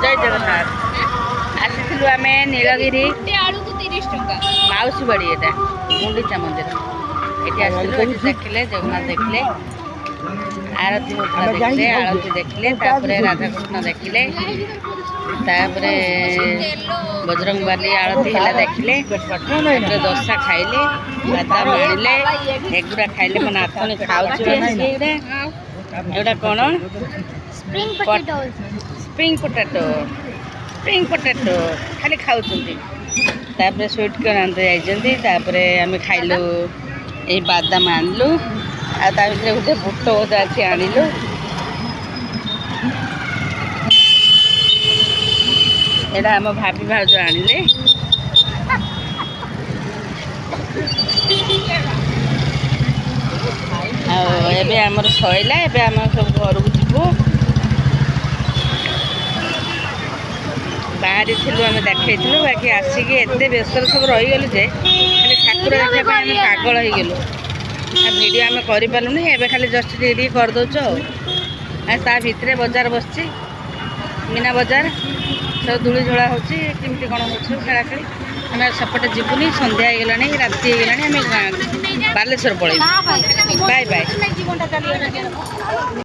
जय जगन्नाथ आसी आम नीलगिरी माउसी बाड़ी एटा गुंडीचा मंदिर ये देखले जगन्नाथ देखले आरती होता देखले आरती देखले राधाकृष्ण देखले बजरंग बाली आरती है देखले दशा खाइले बादाम आनिले एगुड़ा खाइले मन आथनी खाऊड़ा कौन स्प्रिंग पोटाटो खाली खाऊँ स्वीट कॉर्न आनते जाइए आम खाइलु ये बादाम आनलु आर गोटे बुट बोधे अच्छी आणलु एटा आम भाभी भाज आनिले एबे आमर सैला एबे आम सब घर को जीवु बाहरी थिलु आम देखु बाकी आसिक एत व्यस्त सब रहीगलु जे खाली ठाकुर देखा आम पागल हो गलु वीडियो आम करूनी एवं खाली जस्ट टे करदे ता भितर बजार बस मीना बजार सब धूली झोला होमती कौन हो खेला खेली आम सेपटे जीवनी सन्ध्या हो गला राति हो गला आम बालेश्वर पलैबू बाय बाय।